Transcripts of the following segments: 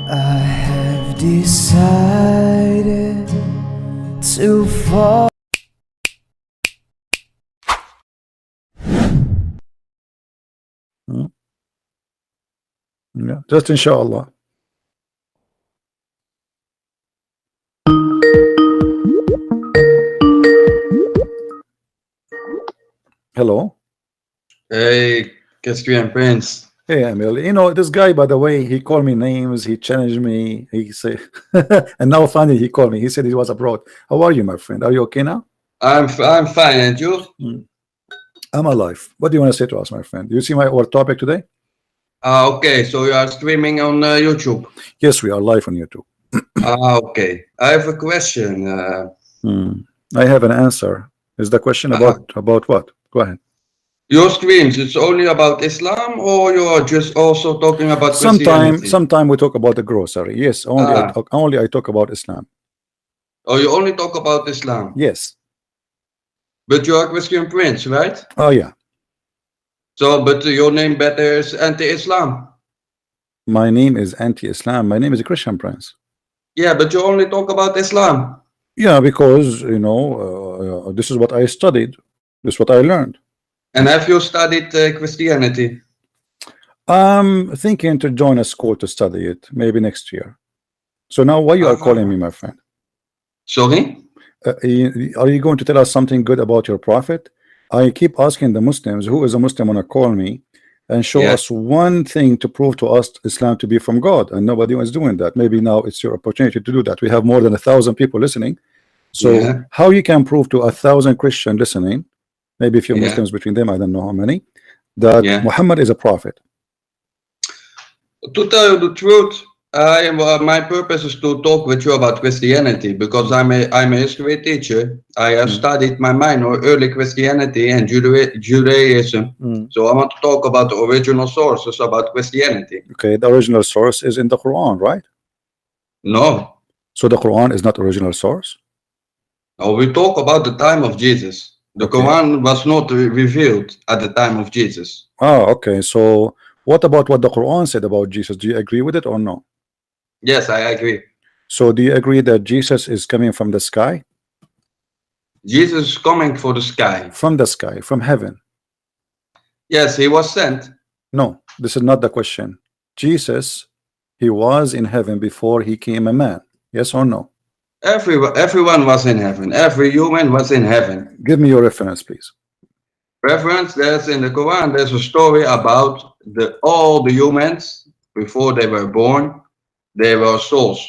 I have decided to fall. Yeah, just inshallah. Hello. Hey, Christian Prince. Hey, Emil. You know, this guy, by the way, he called me names, he challenged me, he said, and now finally he called me. He said he was abroad. How are you, my friend? Are you okay now? I'm fine, and you? I'm alive. What do you want to say to us, my friend? You see our topic today? Okay, so you are streaming on YouTube. Yes, we are live on YouTube. Okay. I have a question. I have an answer. Is the question about what? Go ahead. Your streams, it's only about Islam, or you are just also talking about Christianity? Sometime we talk about the grocery. Yes, only I talk about Islam. Oh, you only talk about Islam? Yes. But you are Christian Prince, right? Oh yeah. So, but your name better is anti-Islam. My name is anti-Islam. My name is a Christian Prince. Yeah, but you only talk about Islam. Yeah, because you know, this is what I studied. This is what I learned. And have you studied Christianity? I'm thinking to join a school to study it, maybe next year. So now, why you are calling me, my friend? Sorry? Are you going to tell us something good about your prophet? I keep asking the Muslims, who is a Muslim, wanna call me and show us one thing to prove to us Islam to be from God, and nobody is doing that. Maybe now it's your opportunity to do that. We have more than 1,000 people listening. So how you can prove to 1,000 Christian listening, maybe a few Muslims between them, I don't know how many, that Muhammad is a prophet? To tell you the truth, my purpose is to talk with you about Christianity, because I'm a history teacher. I have studied my minor early Christianity and Judaism. So I want to talk about the original sources about Christianity. Okay, the original source is in the Quran, right? No. So the Quran is not original source? No, we talk about the time of Jesus. The Quran was not revealed at the time of Jesus. Oh, okay. So what about what the Quran said about Jesus? Do you agree with it or no? Yes, I agree. So do you agree that Jesus is coming from the sky? Jesus is coming for the sky. From the sky, from heaven. Yes, he was sent. No, this is not the question. Jesus, he was in heaven before he came a man. Yes or no? Everyone was in heaven. Every human was in heaven. Give me your reference, please. Reference, there's in the Quran, there's a story about all the humans before they were born. They were souls.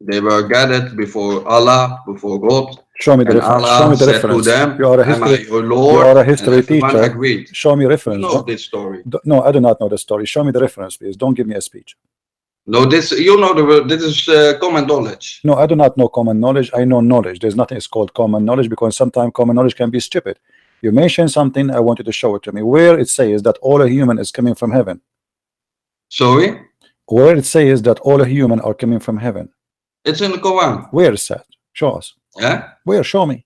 They were gathered before Allah, before God. Show me the reference. Show me the reference. You are a history. You are a history teacher. Agreed. Show me reference. You know this story. No, I do not know the story. Show me the reference, please. Don't give me a speech. No, this this is common knowledge. No, I do not know common knowledge. I know knowledge. There's nothing is called common knowledge, because sometimes common knowledge can be stupid. You mention something, I want you to show it to me. Where it says that all a human is coming from heaven? Sorry? Where it says that all a human are coming from heaven? It's in the Quran. Where is that? Show us. Yeah? Where? Show me.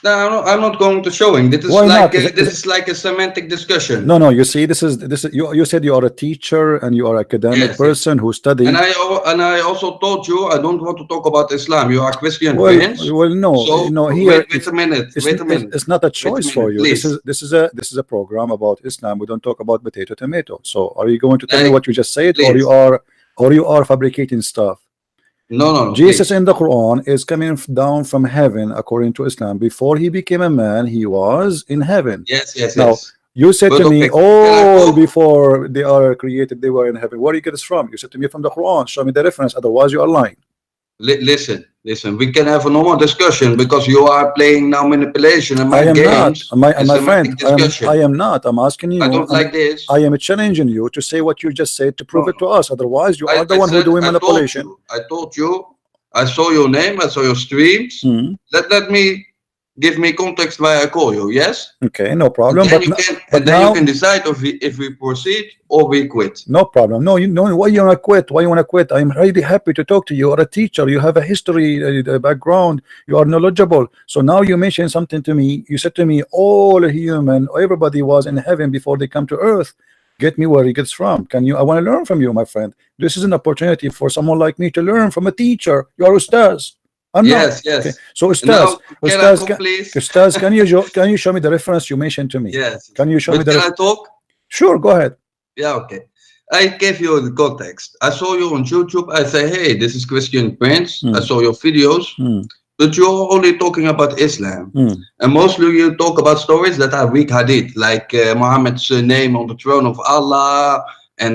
No, I'm not going to showing. This is Why like not? this is like a semantic discussion. No, you see, this is you said you are a teacher and you are an academic person who studies. And I also told you I don't want to talk about Islam. You are Christian Prince. Well, no, so no. Here, wait a minute. It's not a choice for you. Please. This is a program about Islam. We don't talk about potato, tomato. So, are you going to tell me what you just said, please. or you are fabricating stuff? No. Jesus in the Quran is coming down from heaven according to Islam. Before he became a man, he was in heaven. Yes. Now, you said to me, before they are created, they were in heaven. Where do you get this from? You said to me from the Quran. Show me the reference. Otherwise, you are lying. Listen. We can have a normal discussion, because you are playing now manipulation and mind games. My friend, I am not. I'm asking you. I don't like this. I am challenging you to say what you just said to prove it to us. Otherwise, you are the one who doing manipulation. I told you. I saw your name. I saw your streams. Let me give me context why I call you. Yes. Okay, no problem. And then you can decide if we proceed or we quit. No problem. No, why you wanna quit? Why you wanna quit? I'm really happy to talk to you. You are a teacher. You have a history background. You are knowledgeable. So now you mentioned something to me. You said to me, all human, everybody was in heaven before they come to earth. get me where he gets from. Can you? I want to learn from you, my friend. This is an opportunity for someone like me to learn from a teacher. You are Ustaz. I'm Yes, not. yes. Okay. So Now, Ustaz, can I talk, please? Ustaz, can you show me the reference you mentioned to me? Yes. Can you show me But the? can I talk? Sure, go ahead. Yeah, okay. I gave you the context. I saw you on YouTube. I say, hey, this is Christian Prince. I saw your videos, but you're only talking about Islam. And mostly you talk about stories that are weak hadith, like Muhammad's name on the throne of Allah and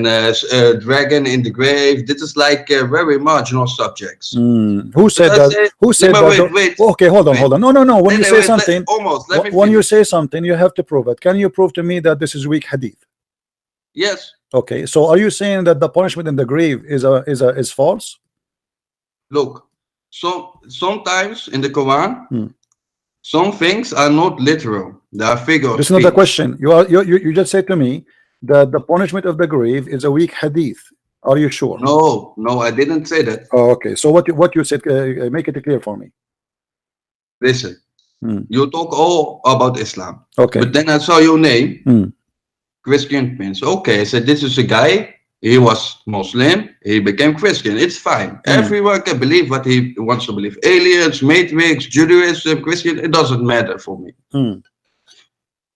dragon in the grave. This is like very marginal subjects. Who said that? Who said that? Wait. Okay, hold on. No. When you say something, when you say something, you have to prove it. Can you prove to me that this is weak hadith? Yes. Okay, so are you saying that the punishment in the grave is false? Look, so sometimes in the Quran, some things are not literal. They are figures. This is not the question. You just said to me that the punishment of the grave is a weak hadith. Are you sure? No, I didn't say that. Oh, okay, so what you said, make it clear for me. Listen, you talk all about Islam. Okay. But then I saw your name, Christian Prince. Okay, I said this is a guy. He was Muslim. He became Christian. It's fine. Everyone can believe what he wants to believe. Aliens, Matrix, Judaism, Christian. It doesn't matter for me.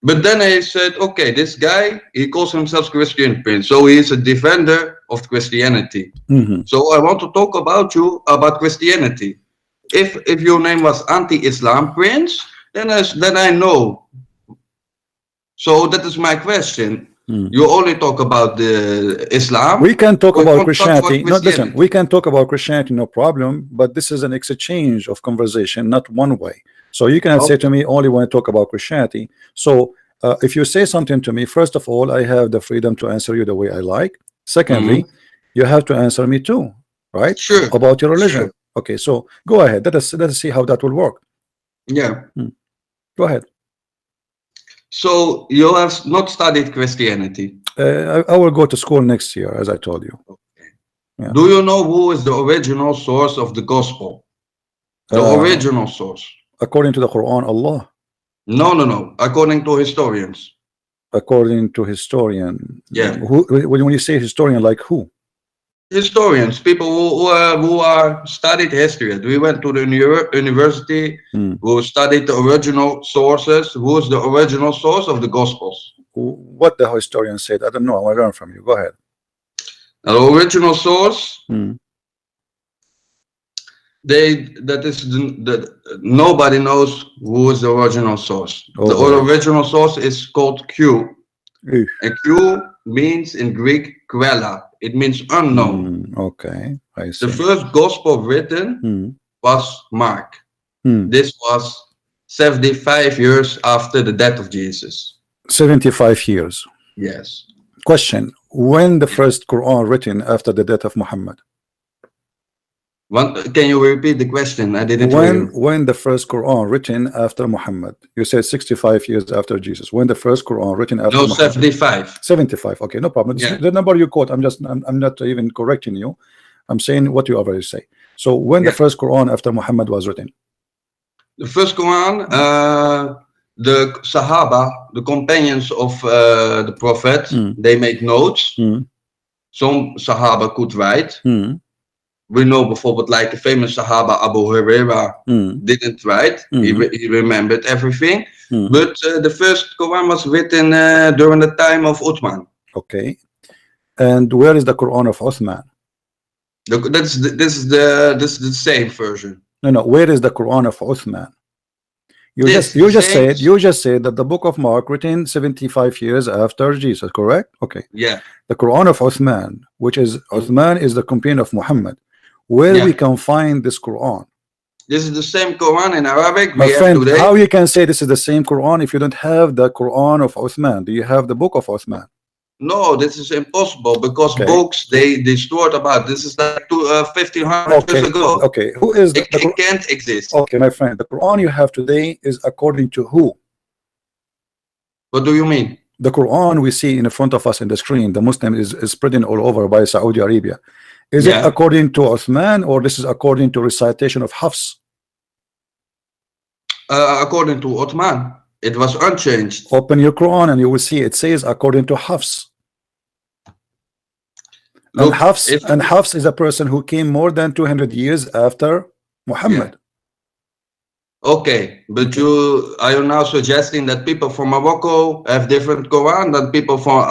But then I said, okay, this guy, he calls himself Christian Prince. So he is a defender of Christianity. So I want to talk about you, about Christianity. If your name was anti-Islam Prince, then I know. So that is my question. You only talk about the Islam. We can talk about Christianity. No, listen, we can talk about Christianity, no problem. But this is an exchange of conversation, not one way. So you cannot say to me only when I talk about Christianity. So if you say something to me, first of all, I have the freedom to answer you the way I like. Secondly, you have to answer me too, right? Sure. About your religion. Sure. Okay, so go ahead. Let us see how that will work. Yeah. Go ahead. So you have not studied Christianity. I will go to school next year, as I told you. Okay. Yeah. Do you know who is the original source of the gospel? The original source. According to the Quran, Allah. No. According to historians. According to historian. Yeah. When you say historian, like who? Historians, people who are studied history. We went to the university, who studied the original sources. Who is the original source of the Gospels? What the historian said, I don't know. I want to learn from you. Go ahead. The original source. Nobody knows who is the original source. The original source is called Q. And Q means in Greek Quella. It means unknown. Okay, I see. The first gospel written was Mark. This was 75 years after the death of Jesus. 75 years. Yes. Question: when the first Quran written after the death of Muhammad? Can you repeat the question? I didn't hear you. When the first Quran written after Muhammad? You said 65 years after Jesus. When the first Quran written after Muhammad? 75. 75. Okay, no problem. Yeah. The number you quote, I'm not even correcting you. I'm saying what you already say. So when the first Quran after Muhammad was written? The first Quran, the Sahaba, the companions of the Prophet, they made notes. Some Sahaba could write. We know before, like the famous Sahaba Abu Huraira didn't write. He remembered everything. But the first Quran was written during the time of Uthman. Okay. And where is the Quran of Uthman? This is the same version. No. Where is the Quran of Uthman? You just said that the book of Mark written 75 years after Jesus, correct? Okay. Yeah. The Quran of Uthman, which is Uthman is the companion of Muhammad. Where we can find this Quran? This is the same Quran in Arabic. My friend, how you can say this is the same Quran if you don't have the Quran of Uthman? Do you have the book of Uthman? No, this is impossible because books they destroyed about this is like 1500 years ago. Okay, who is it can't exist. Okay, my friend, the Quran you have today is according to who? What do you mean? The Quran we see in front of us in the screen, the Muslim is spreading all over by Saudi Arabia. Is it according to Uthman or this is according to recitation of Hafs? According to Uthman, it was unchanged. Open your Quran and you will see it says according to Hafs. Look, and Hafs is a person who came more than 200 years after Muhammad. Okay, but are you now suggesting that people from Morocco have different Quran than people from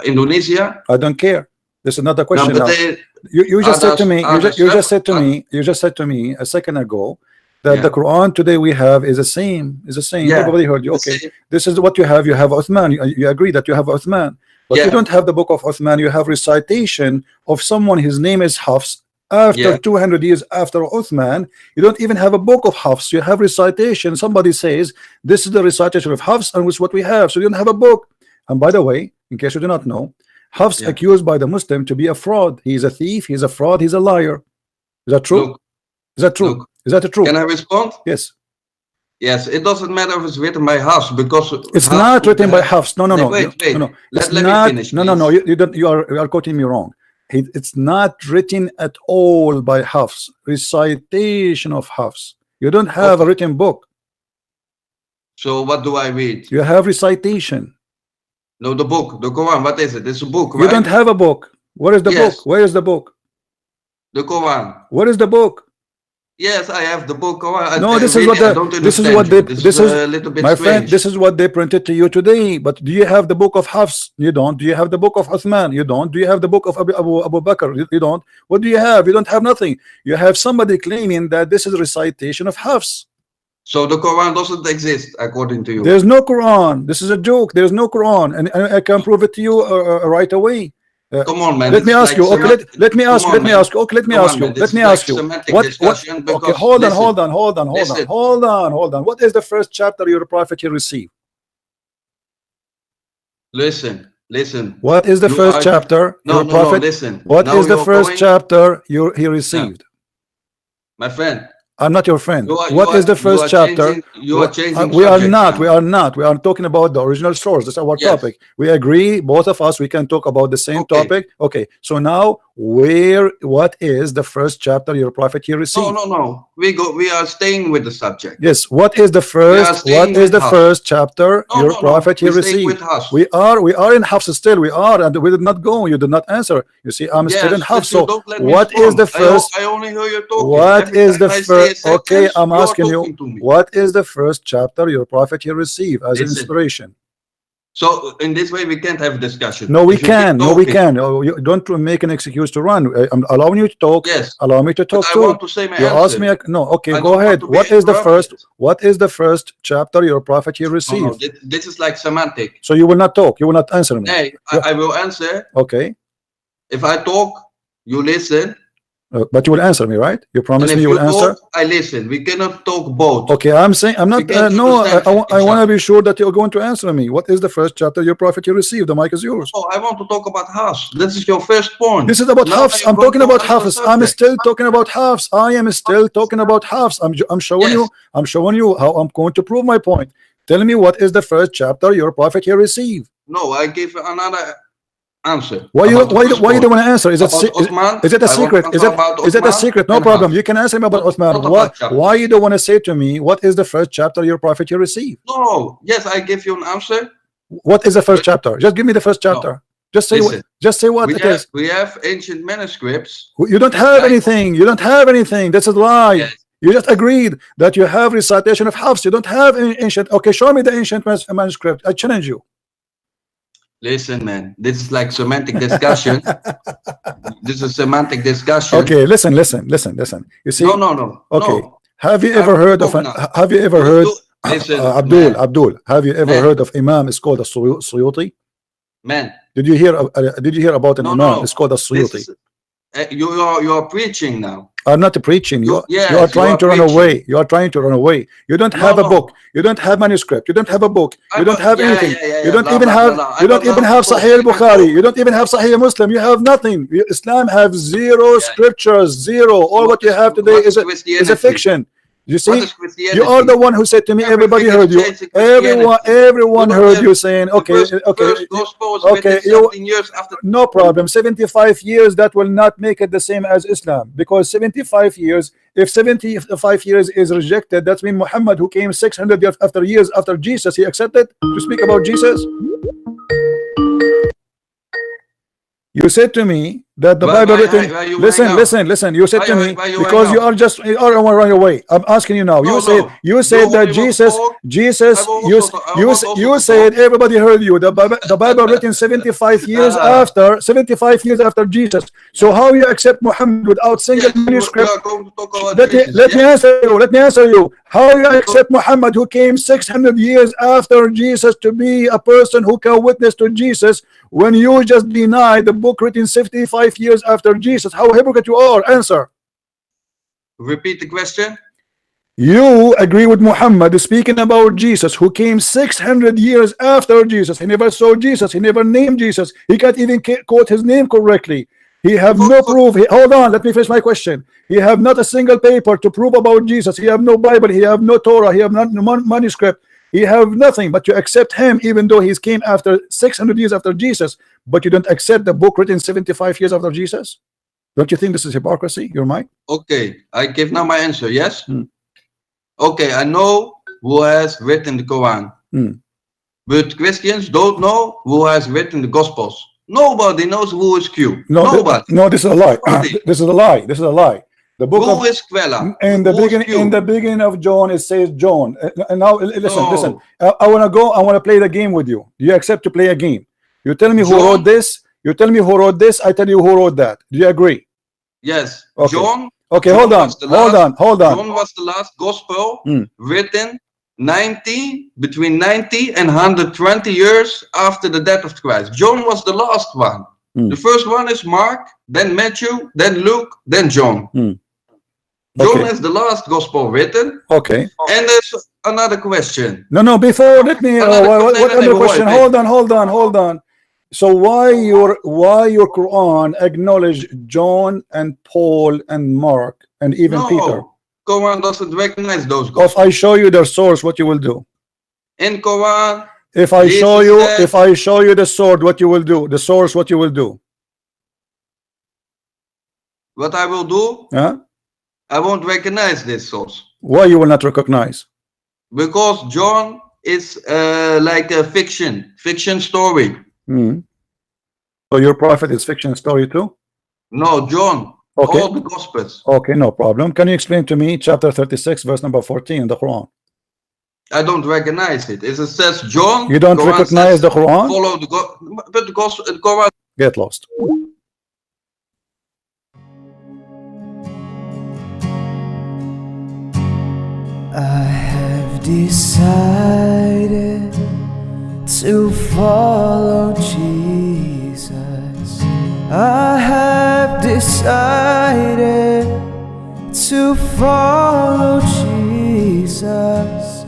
Indonesia? I don't care. This is not the question. No, Now. You just said to me. You just said to me. You just said to me a second ago that the Quran today we have is the same. Is the same. Yeah, Everybody heard you. Okay, this is what you have. You have Uthman. You agree that you have Uthman, but you don't have the book of Uthman. You have recitation of someone. His name is Hafs. After 200 years after Uthman, you don't even have a book of Hafs. You have recitation. Somebody says this is the recitation of Hafs, and it's what we have. So you don't have a book. And by the way, in case you do not know, Hafs accused by the Muslim to be a fraud. He is a thief. He's a fraud. He's a liar. Is that true? Look, is that true? Look, is that the truth? Can I respond? Yes. Yes. It doesn't matter if it's written by Hafs because it's not written by Hafs. No. Wait. No. Let me finish. No. You are quoting me wrong. It's not written at all by Hafs. Recitation of Hafs. You don't have a written book. So what do I read? You have recitation. No, the book, the Quran. What is it? It's a book, right? You don't have a book. Where is the book? Where is the book? The Quran. Where is the book? This I have the book. No, this is what my friend. This is what they printed to you today. But do you have the book of Hafs? You don't. Do you have the book of Uthman? You don't. Do you have the book of Abu Bakr? You don't. What do you have? You don't have nothing. You have somebody claiming that this is a recitation of Hafs. So the Quran doesn't exist according to you. There's no Quran. This is a joke. There's no Quran, and I can prove it to you right away. Come on, man. Let me ask you. Okay, let me ask you. Let me ask you. What? Okay, hold on. What is the first chapter your prophet he received? Listen. What is the first chapter your prophet? Listen. What is the first chapter he received? My friend. I'm not your friend. What is the first chapter? You are changing. We are not. We are talking about the original source. That's our topic. We agree, both of us. We can talk about the same topic. Okay. So now, what is the first chapter your prophet he received? No. We are staying with the subject. Yes. What is the first? What is the first chapter your prophet he received? We are in Hafs still. We are, and we did not go. You did not answer. You see, I'm still in Hafs. So what is the first? I only hear you talking. What is the first? Okay, I'm asking you, what is the first chapter your prophet he received as inspiration? So in this way we can't have a discussion. No, we can. No, we can. You don't make an excuse to run. I'm allowing you to talk. Yes. Allow me to talk but too. I want to say my you answer. Ask me. No. Okay, go ahead. What is the first? What is the first chapter your prophet he received? No, this is like semantic. So you will not talk. You will not answer me. Hey, I will answer. Okay. If I talk, you listen. But you will answer me, right? You promise me you will answer. I listen. We cannot talk both. Okay, I'm saying I'm not. No, I want to be sure that you're going to answer me. What is the first chapter your prophet you received? The mic is yours. Oh, I want to talk about Hafs. This is your first point. This is about Hafs. I'm talking about Hafs. I'm still talking about Hafs. I am still talking about Hafs. I'm showing you. I'm showing you how I'm going to prove my point. Tell me what is the first chapter your prophet you received? No, I give another answer. Why you don't want to answer? Is it a secret? Is it a secret? No problem. You can answer me about Uthman. Why you don't want to say to me what is the first chapter your prophet you received? No. Yes, I give you an answer. What is the first chapter? Just give me the first chapter. No. Just say what it is. We have ancient manuscripts. You don't have anything. You don't have anything. That's a lie. Yes. You just agreed that you have recitation of Hafs. You don't have any ancient. Okay, show me the ancient manuscript. I challenge you. Listen, man, this is like semantic discussion. This is semantic discussion. Okay, listen. You see? No. Okay. No. Have you ever heard of Abdul? Have you ever heard of Imam? It's called a Suyuti. Man, did you hear about an Imam? It's called a Suyuti. You are preaching now. I'm not preaching. You are trying to run away. You are trying to run away. You don't have a book. You don't have manuscript. You don't have a book. You don't have anything. You don't even have Sahih al-Bukhari. You don't even have Sahih Muslim. You have nothing. Islam have zero scriptures. Zero. All what you have today is a fiction. You see, you are the one who said to me, everybody heard you. Everyone heard you saying, okay, no problem. 75 years, that will not make it the same as Islam, because 75 years, if 75 years is rejected, that means Muhammad, who came 600 years after Jesus, he accepted to speak about Jesus. You said to me that the Bible written. Listen. You said Why to you- me why you because hang you up? are just you are right away. I'm asking you now. No, You no. said that only want to talk. Jesus. I want also You to said talk. everybody heard you. The Bible written 75 years after 75 years after Jesus. So how you accept Muhammad without single Yes, we manuscript? are going to talk about Let Jesus. me Yes. answer you. Let me answer you. How you accept Muhammad, who came 600 years after Jesus, to be a person who can witness to Jesus, when you just deny the book written 75 years after Jesus? How hypocrite you are. Answer. Repeat the question. You agree with Muhammad speaking about Jesus, who came 600 years after Jesus. He never saw Jesus. He never named Jesus. He can't even quote his name correctly. He have no proof. Hold on, let me finish my question. He have not a single paper to prove about Jesus. He have no Bible. He have no Torah. He have not manuscript. He have nothing. But you accept him, even though he came after 600 years after Jesus. But you don't accept the book written 75 years after Jesus. Don't you think this is hypocrisy? Your mind? Okay, I give now my answer. Yes. Hmm. Okay, I know who has written the Quran, but Christians don't know who has written the Gospels. Nobody knows who is Q. No, Nobody. no, this is a lie. Nobody. This is a lie. This is a lie. The book Who is Quella? in the Who is beginning, Q? in the beginning of John, it says John. And now listen, No. listen. I want to go. I want to play the game with you. Do you accept to play a game? You tell me who John? wrote this. You tell me who wrote this. I tell you who wrote that. Do you agree? Yes. Okay. John. Okay, John hold on. was the last- Hold on. John was the last gospel Hmm. written between 90 and 120 years after the death of Christ. John was the last one. The first one is Mark, then Matthew, then Luke, then John. John Okay. is the last gospel written. Okay. And there's another question. No. Before, let me. What other question? Wait. Hold on. So why your Quran acknowledge John and Paul and Mark and even Peter? Quran doesn't recognize those If gospels. I show you their source, what you will do? In Quran, If I Jesus show you, said- if I show you the sword, what you will do? The source, what you will do? what I will do, Huh? I won't recognize this source. Why you will not recognize? Because John is like a fiction story. So your prophet is fiction story too? No, John. Okay. All the gospels. Okay, no problem. Can you explain to me chapter 36, verse number 14 in the Quran? I don't recognize it. It says John. You don't Quran recognize says, the Quran? Follow the but the Quran. Get lost. I have decided to follow Jesus. I have decided to follow Jesus.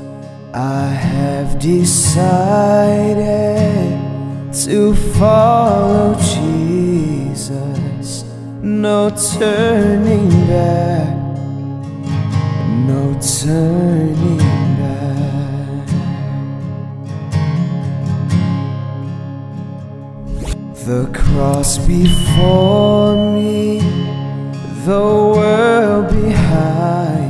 I have decided to follow Jesus. No turning back. No turning back. The cross before me, the world behind